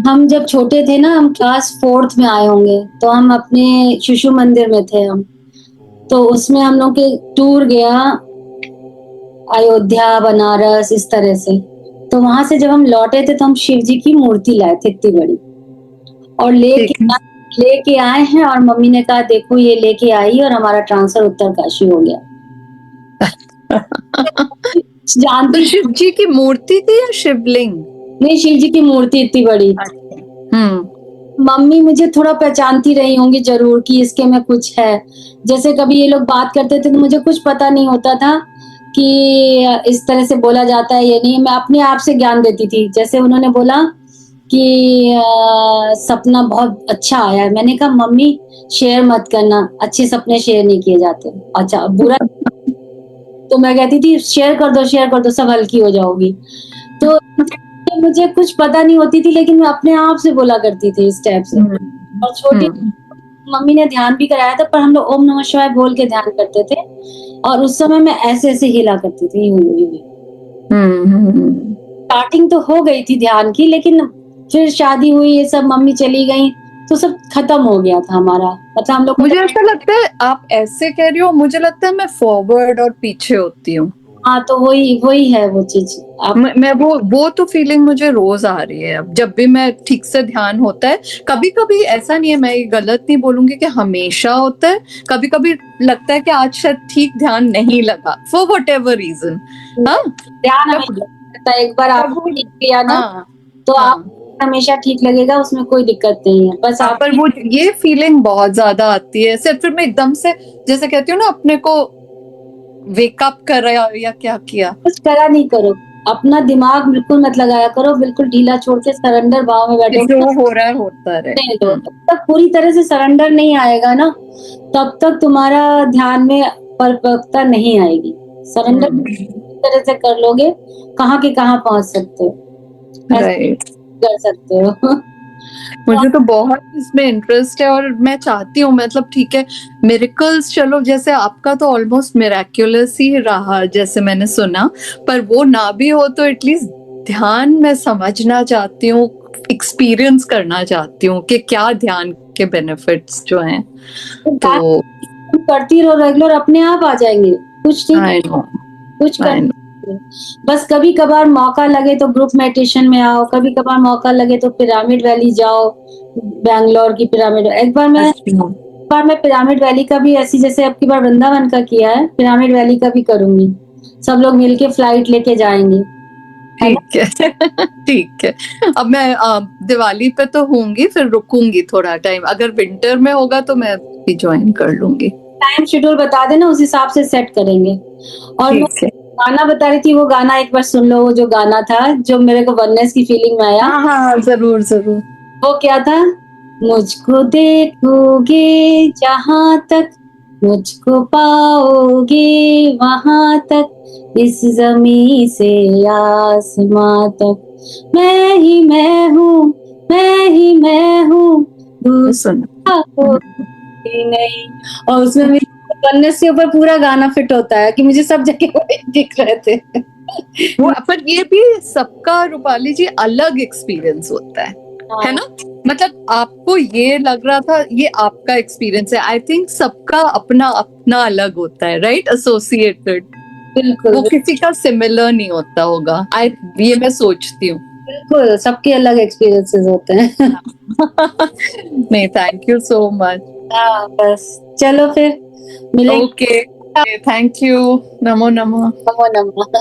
हम जब छोटे थे ना, हम क्लास 4th में आए होंगे, तो हम अपने शिशु मंदिर में थे हम। तो उसमें हम लोग के टूर गया अयोध्या, बनारस, इस तरह से। तो वहां से जब हम लौटे थे तो हम शिव जी की मूर्ति लाए थे इतनी बड़ी, और ठीक है। लेके आए हैं, और मम्मी ने कहा देखो ये लेके आई और हमारा ट्रांसफर उत्तरकाशी हो गया। तो जानती शिव जी की मूर्ति थी या शिवलिंग? नहीं, शिव जी की मूर्ति इतनी बड़ी। अच्छा। हम्म। मम्मी मुझे थोड़ा पहचानती रही होंगी जरूर कि इसके में कुछ है। जैसे कभी ये लोग बात करते थे तो मुझे कुछ पता नहीं होता था कि इस तरह से बोला जाता है, ये नहीं, मैं अपने आप से ज्ञान देती थी। जैसे उन्होंने बोला कि सपना बहुत अच्छा आया है, मैंने कहा मम्मी शेयर मत करना, अच्छे सपने शेयर नहीं किए जाते। अच्छा बुरा, तो मैं कहती थी शेयर कर दो, शेयर कर दो, सब हल्की हो जाओगी। तो मुझे कुछ पता नहीं होती थी, लेकिन मैं अपने आप से बोला करती थी इस टाइप से। हम्म। और छोटी हम्म। मम्मी ने ध्यान भी कराया था, पर हम लोग ओम नमः शिवाय बोल के ध्यान करते थे, और उस समय मैं ऐसे ऐसे हिला करती थी, यूं यूं यूं। हम्म। स्टार्टिंग तो हो गई थी ध्यान की, लेकिन फिर शादी हुई, ये सब, मम्मी चली गई, तो सब खत्म हो गया था हमारा। मतलब हम लोग को मुझे ऐसा लगता है आप ऐसे कह रही हो, मुझे लगता है मैं फॉरवर्ड और पीछे होती हूँ। हाँ, तो वही वही है वो चीज। आप मैं वो तो फीलिंग मुझे रोज आ रही है अब, जब भी मैं ठीक से ध्यान होता है। कभी कभी ऐसा नहीं है, मैं ये गलत नहीं बोलूंगी कि हमेशा होता है। कभी कभी लगता है कि आज शायद ठीक ध्यान नहीं लगा, फॉर वट एवर रीजन। हाँ। ध्यान तब हमेशा लगता है, एक बार तब आपने ठीक किया ना, हाँ। तो आप हाँ। हमेशा ठीक लगेगा, उसमें कोई दिक्कत नहीं है, बस हाँ, आप। पर वो ये फीलिंग बहुत ज्यादा आती है, सिर्फ फिर मैं एकदम से, जैसे कहती हूँ ना, अपने को वेकअप कर रहा या क्या किया। कुछ करा नहीं करो, अपना दिमाग बिल्कुल मत लगाया करो, बिल्कुल ढीला छोड़ के सरेंडर भाव में कि बैठोगे जो ना, हो रहा है होता रहे। नहीं दो, जब तक पूरी तरह से सरेंडर नहीं आएगा ना, तब तक तुम्हारा ध्यान में परिपक्वता नहीं आएगी। सरेंडर तरह से कर लोगे, कहाँ के कहाँ पहुंच सकते हो, ऐसे राइट। कर सकते हो। मुझे तो बहुत इसमें इंटरेस्ट है, और मैं चाहती हूँ, मतलब ठीक है, मिरेकल्स चलो, जैसे आपका तो ऑलमोस्ट मिराक्युलस ही रहा जैसे मैंने सुना, पर वो ना भी हो तो एटलीस्ट ध्यान मैं समझना चाहती हूँ, एक्सपीरियंस करना चाहती हूँ कि क्या ध्यान के बेनिफिट्स जो हैं। तो करती रहो रेगुलर, अपने आप आ जाएंगे। कुछ नहीं, आई नो। कुछ आई नो। कर, बस कभी कभार मौका लगे तो ग्रुप मेडिटेशन में आओ, कभी कभार मौका लगे तो पिरामिड वैली जाओ, बैंगलोर की पिरामिड। एक बार मैं पिरामिड वैली का भी, ऐसी जैसे अब की बार वृंदावन का किया है, पिरामिड वैली का भी करूंगी। सब लोग मिलके फ्लाइट लेके जाएंगे, है ना। ठीक है। ठीक है। अब मैं दिवाली पे तो होंगी, फिर रुकूंगी थोड़ा टाइम, अगर विंटर में होगा तो मैं भी ज्वाइन कर लूंगी। टाइम शेड्यूल बता देना, उस हिसाब से सेट करेंगे। और मैं ठीक है। गाना बता रही थी, वो गाना एक बार सुन लो, वो जो गाना था जो मेरे को वननेस की फीलिंग में आया, हाँ हाँ, जरूर जरूर। वो क्या था? मुझको देखोगे जहां तक, मुझको पाओगे वहां तक, इस जमी से आसमां तक, मैं हूँ, मैं ही मैं हूँ, सुन। दूसरा कोई नहीं। और उसमें भी वननेस के ऊपर पूरा गाना फिट होता है कि मुझे सब जगह वही दिख रहे थे। वो पर ये भी सबका, रूपाली जी, अलग एक्सपीरियंस होता है हाँ, ना? मतलब आपको ये लग रहा था, ये आपका एक्सपीरियंस है, आई थिंक सबका अपना अपना अलग होता है, राइट, एसोसिएटेड। बिल्कुल वो किसी का सिमिलर नहीं होता होगा, ये मैं सोचती हूँ। बिल्कुल, सबके अलग एक्सपीरियंसेस होते हैं। नहीं, थैंक यू सो मच। हाँ, बस चलो फिर मिलेंगे। ओके। Thank you. नमो नमः। नमो नमः।